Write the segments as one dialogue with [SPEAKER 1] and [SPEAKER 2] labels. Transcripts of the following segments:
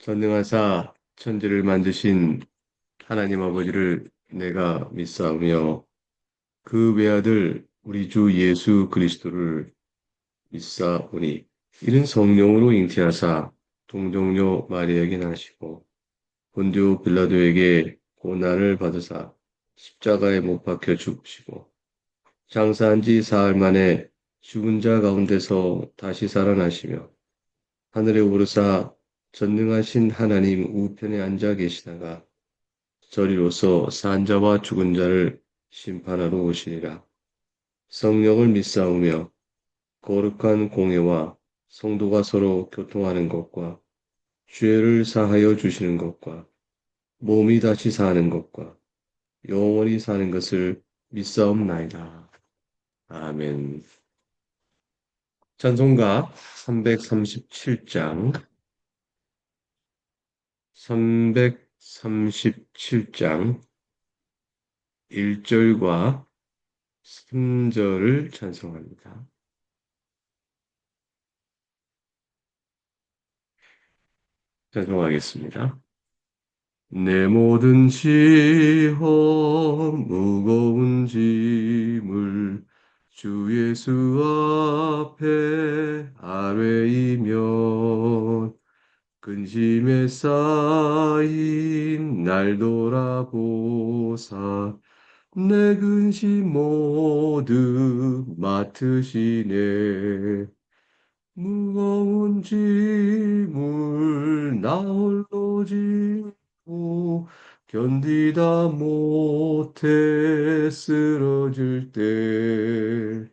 [SPEAKER 1] 전능하사 천지를 만드신 하나님 아버지를 내가 믿사오며 그 외아들 우리 주 예수 그리스도를 믿사오니 이는 성령으로 잉태하사 동정녀 마리아에게 나시고 본디오 빌라도에게 고난을 받으사 십자가에 못 박혀 죽으시고 장사한 지 사흘 만에 죽은 자 가운데서 다시 살아나시며 하늘에 오르사 전능하신 하나님 우편에 앉아 계시다가 저리로서 산 자와 죽은 자를 심판하러 오시리라. 성령을 믿사오며 거룩한 공회와 성도가 서로 교통하는 것과 죄를 사하여 주시는 것과 몸이 다시 사는 것과 영원히 사는 것을 믿사옵나이다. 아멘. 찬송가 337장 337장 1절과 3절을 찬송합니다. 찬송하겠습니다. 내 모든 시험 무거운 짐을 주 예수 앞에 아뢰이면 근심에 쌓인 날 돌아보사 내 근심 모두 맡으시네. 무거운 짐을 나 홀로 지고 견디다 못해 쓰러질 때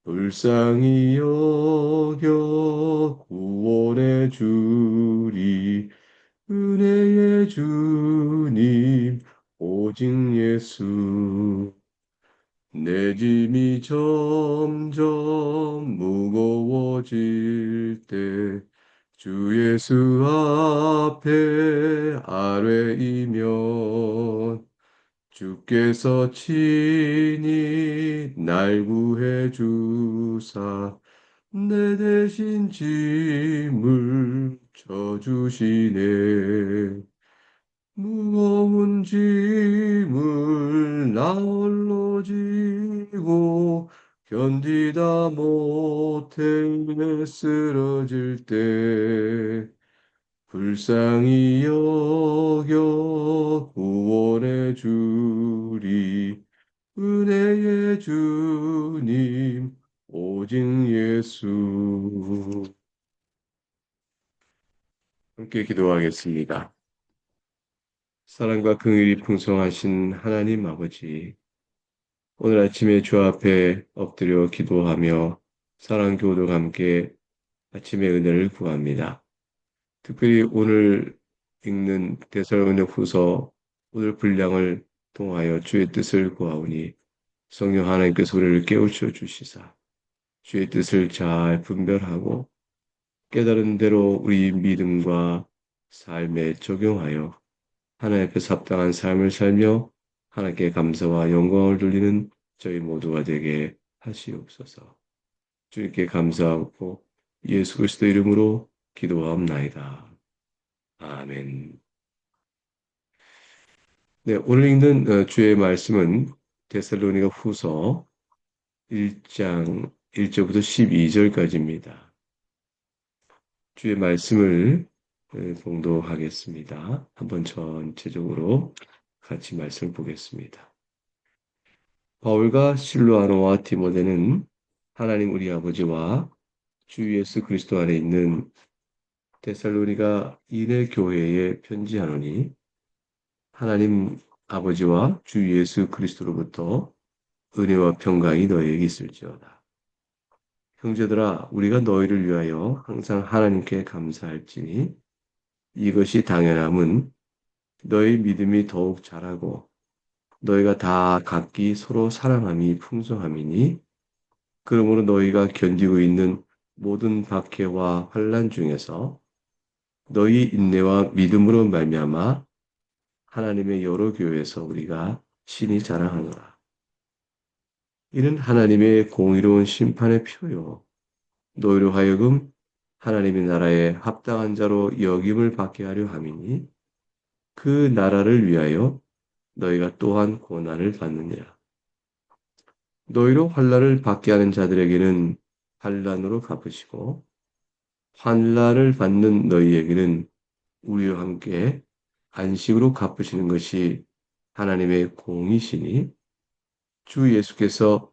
[SPEAKER 1] 불쌍히 여겨 구원해 주리 은혜의 주님 오직 예수. 내 짐이 점점 무거워질 때 주 예수 앞에 아뢰이면 주께서 친히 날 구해 주사 내 대신 짐을 져주시네. 무거운 짐을 나 홀로 지고 견디다 못해 쓰러질 때 불쌍히 여겨 구원해 주리 은혜의 주님 오직 예수. 함께 기도하겠습니다. 사랑과 긍휼이 풍성하신 하나님 아버지, 오늘 아침에 주 앞에 엎드려 기도하며 사랑 교우들과 함께 아침의 은혜를 구합니다. 특별히 오늘 읽는 데살로니가후서 오늘 분량을 통하여 주의 뜻을 구하오니 성령 하나님께서 우리를 깨우쳐 주시사 주의 뜻을 잘 분별하고 깨달은 대로 우리 믿음과 삶에 적용하여 하나님 앞에 합당한 삶을 살며 하나님께 감사와 영광을 돌리는 저희 모두가 되게 하시옵소서. 주님께 감사하고 예수 그리스도 이름으로 기도하옵나이다. 아멘. 네, 오늘 읽는 주의 말씀은 데살로니가 후서 1장 1절부터 12절까지입니다. 주의 말씀을 봉독하겠습니다. 한번 전체적으로 같이 말씀을 보겠습니다. 바울과 실로아노와 디모데는 하나님 우리 아버지와 주 예수 그리스도 안에 있는 데살로니가 인의 교회에 편지하노니 하나님 아버지와 주 예수 그리스도로부터 은혜와 평강이 너희에게 있을지어다. 형제들아, 우리가 너희를 위하여 항상 하나님께 감사할지니 이것이 당연함은 너희 믿음이 더욱 자라고 너희가 다 각기 서로 사랑함이 풍성함이니 그러므로 너희가 견디고 있는 모든 박해와 환난 중에서 너희 인내와 믿음으로 말미암아 하나님의 여러 교회에서 우리가 신이 자랑하노라. 이는 하나님의 공의로운 심판의 표요. 너희로 하여금 하나님의 나라에 합당한 자로 여김을 받게 하려 함이니 그 나라를 위하여 너희가 또한 고난을 받느니라. 너희로 환난을 받게 하는 자들에게는 환난으로 갚으시고 환난을 받는 너희에게는 우리와 함께 안식으로 갚으시는 것이 하나님의 공이시니 주 예수께서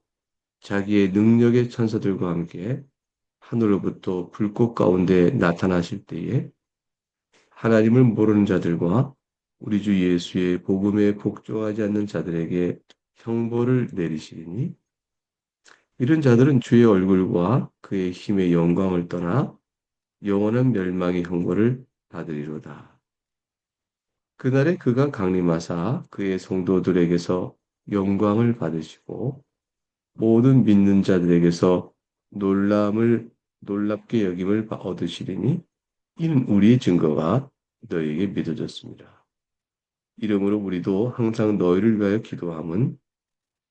[SPEAKER 1] 자기의 능력의 천사들과 함께 하늘로부터 불꽃 가운데 나타나실 때에 하나님을 모르는 자들과 우리 주 예수의 복음에 복종하지 않는 자들에게 형벌을 내리시리니 이런 자들은 주의 얼굴과 그의 힘의 영광을 떠나 영원한 멸망의 형벌을 받으리로다. 그날에 그가 강림하사 그의 성도들에게서 영광을 받으시고 모든 믿는 자들에게서 놀람을 놀랍게 여김을 얻으시리니 이는 우리의 증거가 너희에게 믿어졌습니다. 이러므로 우리도 항상 너희를 위하여 기도함은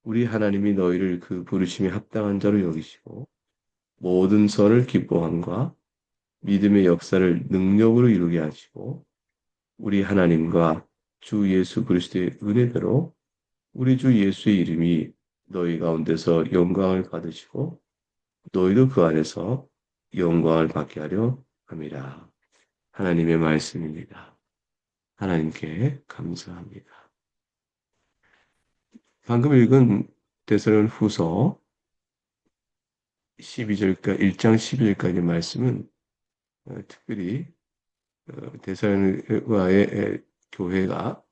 [SPEAKER 1] 우리 하나님이 너희를 그 부르심에 합당한 자로 여기시고 모든 선을 기뻐함과 믿음의 역사를 능력으로 이루게 하시고 우리 하나님과 주 예수 그리스도의 은혜대로 우리 주 예수의 이름이 너희 가운데서 영광을 받으시고 너희도 그 안에서 영광을 받게 하려 함이라. 하나님의 말씀입니다. 하나님께 감사합니다. 방금 읽은 데살로니가후서 12절까 1장 11절까지 말씀은 특별히 데살로니가의 교회가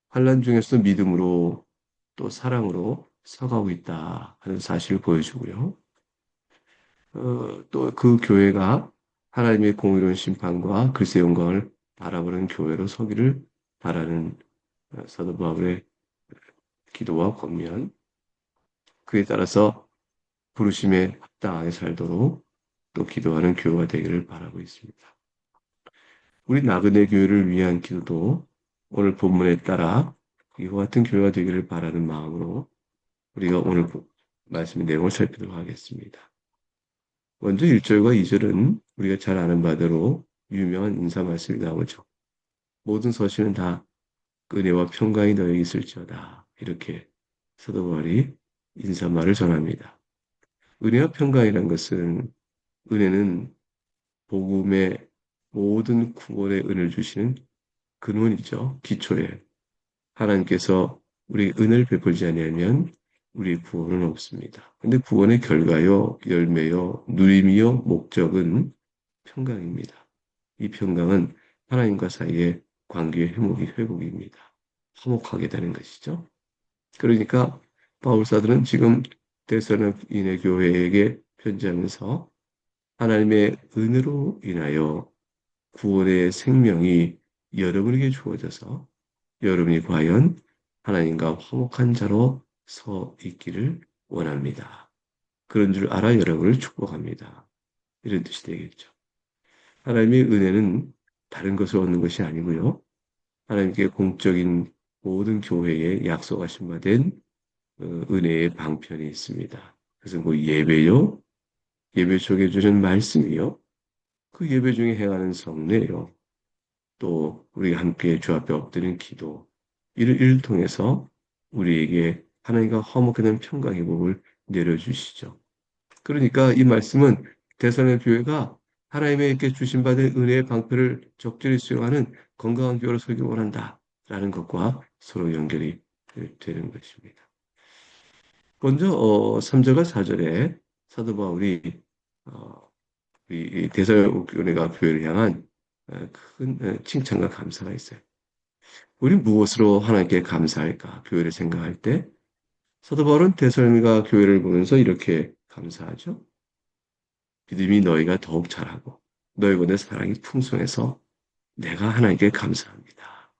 [SPEAKER 1] 환난 중에서도 믿음으로 또 사랑으로 서가고 있다 하는 사실을 보여주고요. 또 그 교회가 하나님의 공의로운 심판과 그리스도의 영광을 바라보는 교회로 서기를 바라는 사도 바울의 기도와 권면, 그에 따라서 부르심에 합당하게 살도록 또 기도하는 교회가 되기를 바라고 있습니다. 우리 나그네 교회를 위한 기도도 오늘 본문에 따라 이와 같은 교회가 되기를 바라는 마음으로 우리가 오늘 말씀의 내용을 살피도록 하겠습니다. 먼저 1절과 2절은 우리가 잘 아는 바대로 유명한 인사 말씀이 나오죠. 모든 서신은 다 은혜와 평강이 너에게 있을지어다. 이렇게 사도 바울이 인사말을 전합니다. 은혜와 평강이란 것은 은혜는 복음의 모든 구원의 은혜를 주시는 근원이죠. 기초에 하나님께서 우리 은혜를 베풀지 아니하면 우리 구원은 없습니다. 근데 구원의 결과요, 열매요, 누림이요, 목적은 평강입니다. 이 평강은 하나님과 사이의 관계의 회복입니다. 화목하게 되는 것이죠. 그러니까 바울사들은 지금 데살로니가 교회에게 편지하면서 하나님의 은혜로 인하여 구원의 생명이 여러분에게 주어져서 여러분이 과연 하나님과 화목한 자로 서 있기를 원합니다. 그런 줄 알아 여러분을 축복합니다. 이런 뜻이 되겠죠. 하나님의 은혜는 다른 것을 얻는 것이 아니고요. 하나님께 공적인 모든 교회에 약속하신 바 된 은혜의 방편이 있습니다. 그래서 뭐 예배요, 예배 속에 주신 말씀이요, 그 예배 중에 행하는 성례요, 또 우리가 함께 주 앞에 엎드린 기도, 이를 통해서 우리에게 하나님과 화목하게 된 평강의 복을 내려주시죠. 그러니까 이 말씀은 데살로니가 교회가 하나님에게 주신 받은 은혜의 방편을 적절히 수용하는 건강한 교회로 서기 원한다라는 것과 서로 연결이 되는 것입니다. 먼저 3절과 4절에 사도 바울이 이 데살로니가 교회를 향한 큰 칭찬과 감사가 있어요. 우리 무엇으로 하나님께 감사할까? 교회를 생각할 때 사도 바울은 데살로니가 교회를 보면서 이렇게 감사하죠. 믿음이 너희가 더욱 잘하고 너희 가운데 사랑이 풍성해서 내가 하나님께 감사합니다.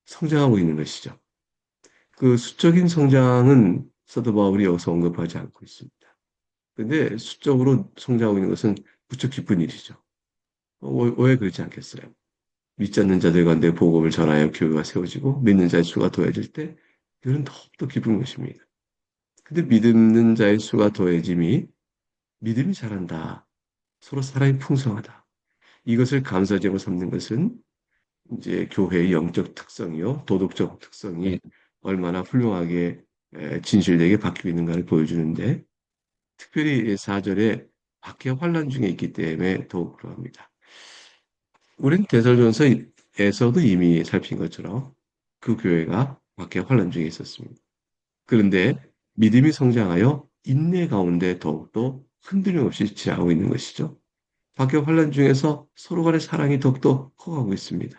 [SPEAKER 1] 성장하고 있는 것이죠. 그 수적인 성장은 사도 바울이 여기서 언급하지 않고 있습니다. 그런데 수적으로 성장하고 있는 것은 무척 기쁜 일이죠. 왜 그렇지 않겠어요? 믿지 않는 자들 가운데 복음을 전하여 교회가 세워지고 믿는 자의 수가 더해질 때 이건 더욱더 기쁜 것입니다. 근데 믿는 자의 수가 더해짐이 믿음이 자란다. 서로 사랑이 풍성하다. 이것을 감사제로 삼는 것은 이제 교회의 영적 특성이요, 도덕적 특성이 얼마나 훌륭하게 진실되게 바뀌고 있는가를 보여주는데, 특별히 4절에 밖에 환란 중에 있기 때문에 더욱 그러합니다. 우린 데살로니가서에서도 이미 살핀 것처럼 그 교회가 밖에 환란 중에 있었습니다. 그런데 믿음이 성장하여 인내 가운데 더욱더 흔들림 없이 지나가고 있는 것이죠. 밖에 환란 중에서 서로 간의 사랑이 더욱더 커가고 있습니다.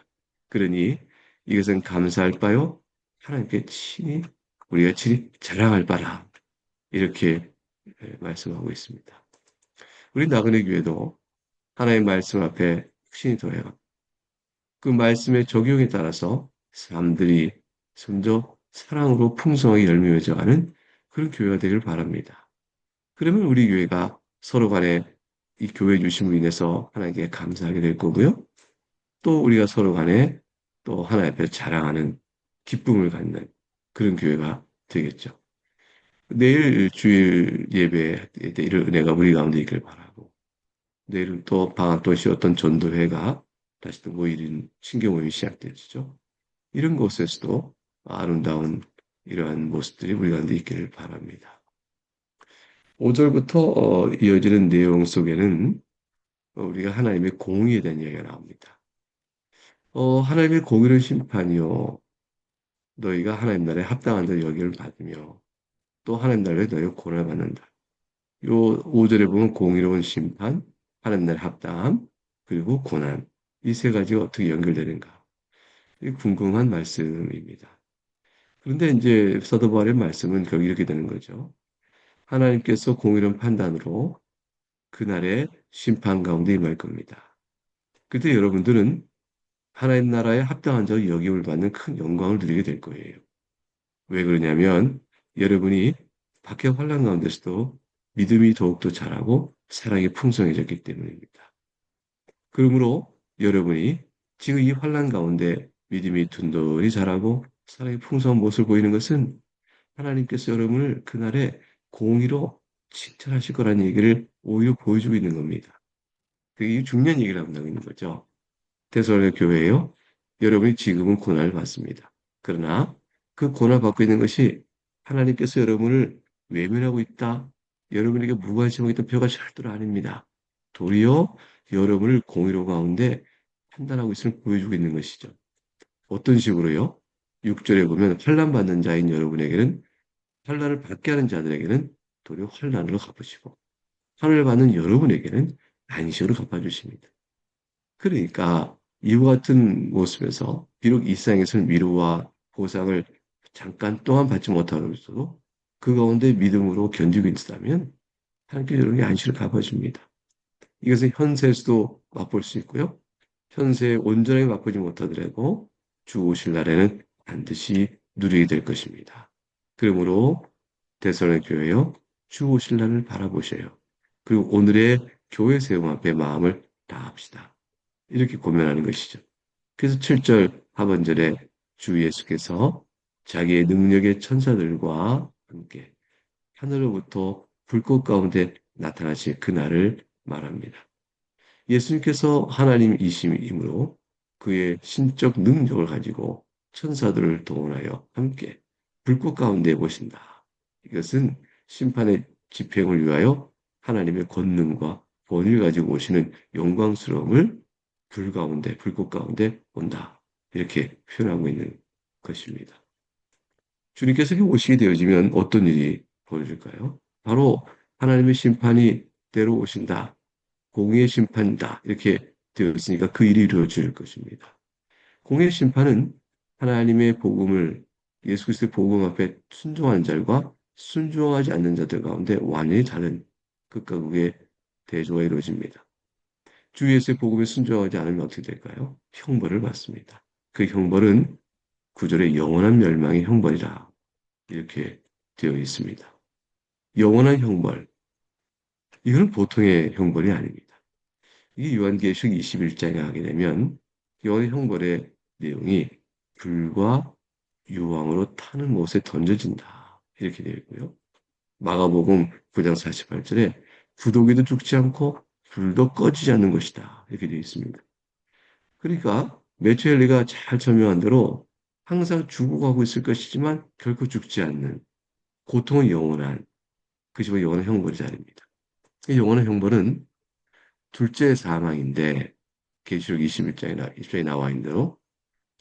[SPEAKER 1] 그러니 이것은 감사할 바요, 하나님께 친히 우리가 친히 자랑할 바라. 이렇게 말씀하고 있습니다. 우리 나그네 교회도 하나님의 말씀 앞에 확신이 더해요. 그 말씀의 적용에 따라서 사람들이 점점 사랑으로 풍성하게 열매 맺어가는 그런 교회가 되길 바랍니다. 그러면 우리 교회가 서로 간에 이 교회 주심으로 인해서 하나님께 감사하게 될 거고요. 또 우리가 서로 간에 또 하나님 앞에 자랑하는 기쁨을 갖는 그런 교회가 되겠죠. 내일 주일 예배 때 이런 은혜가 우리 가운데 있길 바라고, 내일은 또 방학 동안 쉬었던 전도회가 다시 또 모이는 신경 모임이 시작되죠. 이런 곳에서도 아름다운 이러한 모습들이 우리 가운데 있기를 바랍니다. 5절부터 이어지는 내용 속에는 우리가 하나님의 공의에 대한 이야기가 나옵니다. 하나님의 공의로운 심판이요, 너희가 하나님 나라에 합당한 자 여기를 받으며 또 하나님 나라에 너희가 고난을 받는다. 요 5절에 보면 공의로운 심판, 하나님 나라에 합당함, 그리고 고난, 이 세 가지가 어떻게 연결되는가? 이 궁금한 말씀입니다. 그런데 이제 사도 바울의 말씀은 결국 이렇게 되는 거죠. 하나님께서 공의로운 판단으로 그날의 심판 가운데 임할 겁니다. 그때 여러분들은 하나님 나라에 합당한 자로 여김을 받는 큰 영광을 누리게 될 거예요. 왜 그러냐면 여러분이 박해 환란 가운데서도 믿음이 더욱더 자라고 사랑이 풍성해졌기 때문입니다. 그러므로 여러분이 지금 이 환란 가운데 믿음이 둔둔히 자라고 사랑이 풍성한 모습을 보이는 것은 하나님께서 여러분을 그날에 공의로 칭찬하실 거라는 얘기를 오히려 보여주고 있는 겁니다. 그게 중요한 얘기를 하고 있는 거죠. 데살로니가 교회예요. 여러분이 지금은 고난을 받습니다. 그러나 그 고난을 받고 있는 것이 하나님께서 여러분을 외면하고 있다, 여러분에게 무관심하고 있던 표가 절대로 아닙니다. 도리어 여러분을 공의로 가운데 판단하고 있음을 보여주고 있는 것이죠. 어떤 식으로요? 6절에 보면 환난 받는 자인 여러분에게는, 환난을 받게 하는 자들에게는 도리어 환난으로 갚으시고, 환난을 받는 여러분에게는 안식으로 갚아주십니다. 그러니까 이와 같은 모습에서 비록 이 세상에서는 위로와 보상을 잠깐 동안 받지 못하고 있어도 그 가운데 믿음으로 견디고 있다면 하나님께서 여러분에게 안식을 갚아줍니다. 이것은 현세에서도 맛볼 수 있고요. 현세에 온전하게 맛보지 못하더라도 주 오실 날에는 반드시 누리게 될 것입니다. 그러므로 데살로니가 교회여, 주 오실 날을 바라보셔요. 그리고 오늘의 교회 세움 앞에 마음을 다합시다. 이렇게 고면하는 것이죠. 그래서 7절 하반절에 주 예수께서 자기의 능력의 천사들과 함께 하늘로부터 불꽃 가운데 나타나실 그날을 말합니다. 예수님께서 하나님이심이므로 그의 신적 능력을 가지고 천사들을 동원하여 함께 불꽃 가운데 보신다. 이것은 심판의 집행을 위하여 하나님의 권능과 권위를 가지고 오시는 영광스러움을 불 가운데, 불꽃 가운데 온다. 이렇게 표현하고 있는 것입니다. 주님께서 오시게 되어지면 어떤 일이 벌어질까요? 바로 하나님의 심판이 때로 오신다, 공의의 심판이다, 이렇게 되어 있으니까 그 일이 이루어질 것입니다. 공의의 심판은 하나님의 복음을, 예수 그리스도의 복음 앞에 순종하는 자들과 순종하지 않는 자들 가운데 완전히 다른 극과 극의 대조가 이루어집니다. 주 예수의 복음에 순종하지 않으면 어떻게 될까요? 형벌을 받습니다. 그 형벌은 9절에 영원한 멸망의 형벌이라 이렇게 되어 있습니다. 영원한 형벌, 이건 보통의 형벌이 아닙니다. 이 요한계시록 21장에 하게 되면 영원한 형벌의 내용이 불과 유황으로 타는 못에 던져진다, 이렇게 되어 있고요. 마가복음 9장 48절에 구더기도 죽지 않고 불도 꺼지지 않는 것이다. 이렇게 되어 있습니다. 그러니까 매치헬리가 잘 설명한 대로 항상 죽어가고 있을 것이지만 결코 죽지 않는 고통은 영원한 그것이 바로 영원한 형벌의 자리입니다. 이 영원한 형벌은 둘째 사망인데 계시록 21장에 나와 있는 대로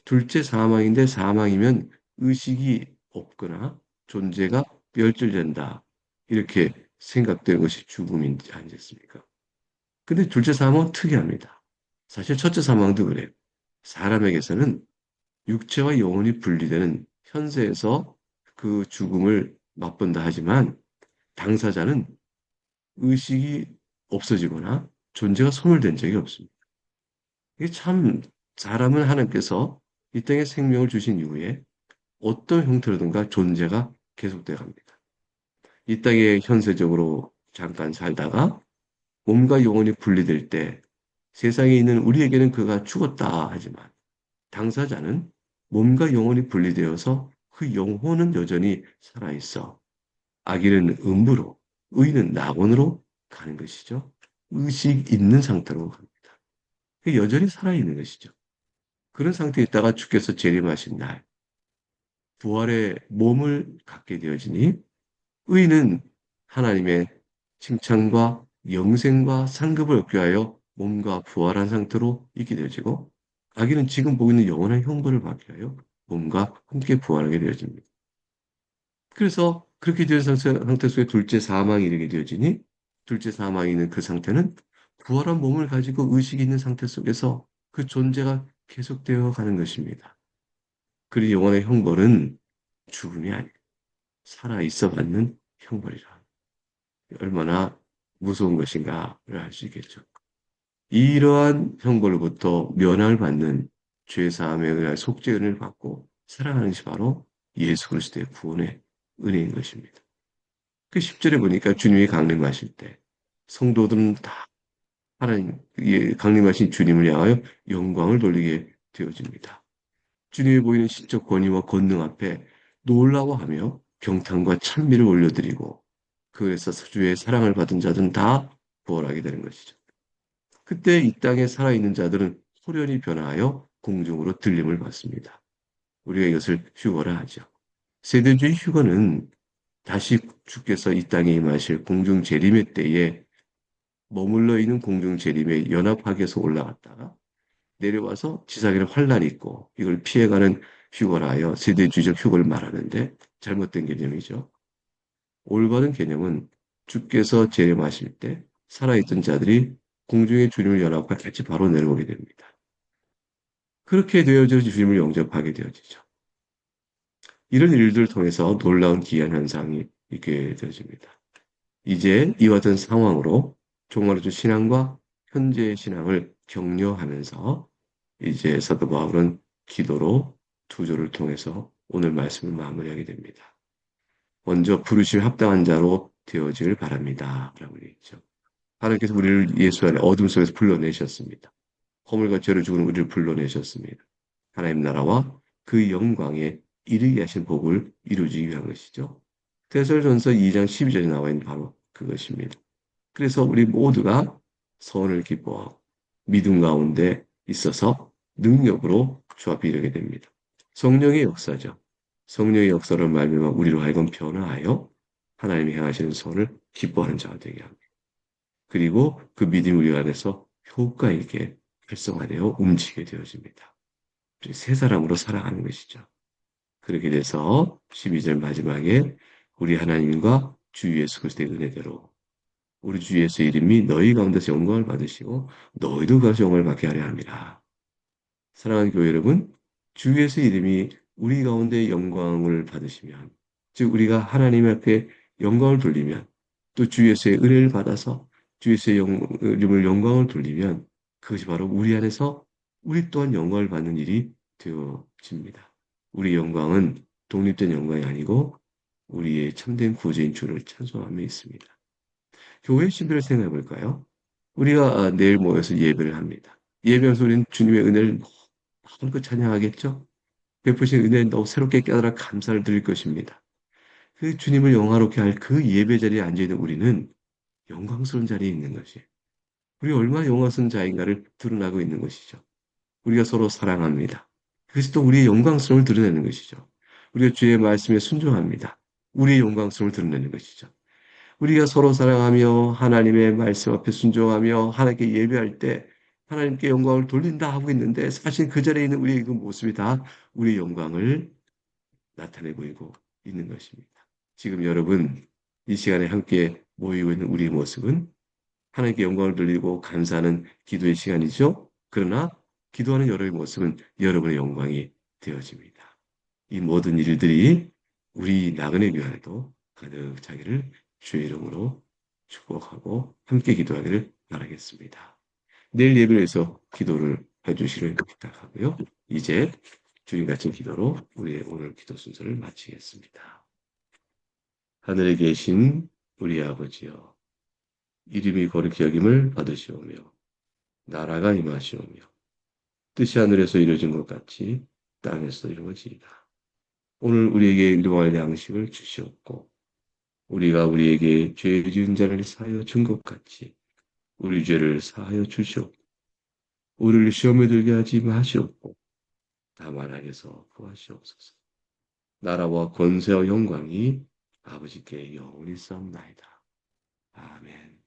[SPEAKER 1] 둘째 사망인데 사망이면 의식이 없거나 존재가 멸절된다. 이렇게 생각되는 것이 죽음인지 아니겠습니까? 근데 둘째 사망은 특이합니다. 사실 첫째 사망도 그래요. 사람에게서는 육체와 영혼이 분리되는 현세에서 그 죽음을 맛본다 하지만 당사자는 의식이 없어지거나 존재가 소멸된 적이 없습니다. 이게 참 사람은 하나님께서 이 땅에 생명을 주신 이후에 어떤 형태로든가 존재가 계속되어 갑니다. 이 땅에 현세적으로 잠깐 살다가 몸과 영혼이 분리될 때 세상에 있는 우리에게는 그가 죽었다 하지만 당사자는 몸과 영혼이 분리되어서 그 영혼은 여전히 살아있어. 악인은 음부로, 의인은 낙원으로 가는 것이죠. 의식 있는 상태로 갑니다. 여전히 살아있는 것이죠. 그런 상태에 있다가 주께서 재림하신 날, 부활의 몸을 갖게 되어지니 의인은 하나님의 칭찬과 영생과 상급을 얻게 하여 몸과 부활한 상태로 있게 되어지고 악인은 지금 보고 있는 영원한 형벌을 받게 하여 몸과 함께 부활하게 되어집니다. 그래서 그렇게 된 상태 속에 둘째 사망이 이르게 되어지니 둘째 사망이 있는 그 상태는 부활한 몸을 가지고 의식이 있는 상태 속에서 그 존재가 계속되어 가는 것입니다. 그리고 영원의 형벌은 죽음이 아니고 살아 있어 받는 형벌이라. 얼마나 무서운 것인가를 알 수 있겠죠. 이러한 형벌로부터 면함을 받는 죄사함에 의한 속죄 은혜를 받고 살아가는 것이 바로 예수 그리스도의 구원의 은혜인 것입니다. 그 10절에 보니까 주님이 강림하실 때 성도들은 다 하나님 강림하신 주님을 향하여 영광을 돌리게 되어집니다. 주님이 보이는 신적 권위와 권능 앞에 놀라워하며 경탄과 찬미를 올려드리고 그에서 주의 사랑을 받은 자들은 다 부활하게 되는 것이죠. 그때 이 땅에 살아있는 자들은 호련히 변화하여 공중으로 들림을 받습니다. 우리가 이것을 휴거라 하죠. 세대주의 휴거는 다시 주께서 이 땅에 임하실 공중 재림의 때에 머물러 있는 공중 재림에 연합하게해서 올라갔다가 내려와서 지상에는 환란이 있고 이걸 피해가는 휴거라 하여 세대주의적 휴거를 말하는데 잘못된 개념이죠. 올바른 개념은 주께서 재림하실 때 살아있던 자들이 공중의 주님을 연합과 같이 바로 내려오게 됩니다. 그렇게 되어져 주님을 영접하게 되어지죠. 이런 일들을 통해서 놀라운 기이한 현상이 있게 되어집니다. 이제 이와 같은 상황으로 종말의 신앙과 현재의 신앙을 격려하면서 이제 사도 바울은 기도로 투조를 통해서 오늘 말씀을 마무리하게 됩니다. 먼저 부르심 합당한 자로 되어지길 바랍니다. 라고 얘기했죠. 하나님께서 우리를 예수 안에 어둠 속에서 불러내셨습니다. 허물과 죄를 죽은 우리를 불러내셨습니다. 하나님 나라와 그 영광에 이르게 하신 복을 이루기 위한 것이죠. 데살전서 2장 12절에 나와 있는 바로 그것입니다. 그래서 우리 모두가 선을 기뻐하고 믿음 가운데 있어서 능력으로 주 앞에 이르게 됩니다. 성령의 역사죠. 성령의 역사를 말미암아 우리로 하여금 변화하여 하나님이 행하시는 선을 기뻐하는 자가 되게 합니다. 그리고 그 믿음이 우리 안에서 효과 있게 활성화되어 움직이게 되어집니다. 새 사람으로 살아가는 것이죠. 그렇게 돼서 12절 마지막에 우리 하나님과 주 예수 그리스도의 은혜대로 우리 주 예수의 이름이 너희 가운데서 영광을 받으시고 너희도 그것서 영광을 받게 하려 합니다. 사랑하는 교회 여러분, 주 예수의 이름이 우리 가운데 영광을 받으시면 즉 우리가 하나님 앞에 영광을 돌리면 또 주 예수의 은혜를 받아서 주 예수의 이름을 영광을 돌리면 그것이 바로 우리 안에서 우리 또한 영광을 받는 일이 되어집니다. 우리 영광은 독립된 영광이 아니고 우리의 참된 구주인 주를 찬송함에 있습니다. 교회 신비를 생각해 볼까요? 우리가 내일 모여서 예배를 합니다. 예배하면서 우리는 주님의 은혜를 마음껏 찬양하겠죠? 베푸신 은혜에 너무 새롭게 깨달아 감사를 드릴 것입니다. 그 주님을 영화롭게 할 그 예배 자리에 앉아있는 우리는 영광스러운 자리에 있는 것이 우리가 얼마나 영광스러운 자인가를 드러나고 있는 것이죠. 우리가 서로 사랑합니다. 그것이 또 우리의 영광스러움을 드러내는 것이죠. 우리가 주의 말씀에 순종합니다. 우리의 영광스러움을 드러내는 것이죠. 우리가 서로 사랑하며 하나님의 말씀 앞에 순종하며 하나님께 예배할 때 하나님께 영광을 돌린다 하고 있는데 사실 그 자리에 있는 우리의 그 모습이 다 우리의 영광을 나타내고 있는 것입니다. 지금 여러분 이 시간에 함께 모이고 있는 우리의 모습은 하나님께 영광을 돌리고 감사하는 기도의 시간이죠. 그러나 기도하는 여러분의 모습은 여러분의 영광이 되어집니다. 이 모든 일들이 우리 나그네 교회에도 가득 차기를 주의 이름으로 축복하고 함께 기도하기를 바라겠습니다. 내일 예배에서 기도를 해주시길 부탁하고요. 이제 주님 같은 기도로 우리의 오늘 기도 순서를 마치겠습니다. 하늘에 계신 우리 아버지여, 이름이 거룩히 여김을 받으시오며, 나라가 임하시오며, 뜻이 하늘에서 이루어진 것 같이 땅에서 이루어지이다. 오늘 우리에게 일용할 양식을 주시옵고, 우리가 우리에게 죄 지은 자를 사하여 준 것 같이 우리 죄를 사하여 주시옵고, 우리를 시험에 들게 하지 마시옵고, 다만 악에서 구하시옵소서. 나라와 권세와 영광이 아버지께 영원히 싸움나이다. 아멘.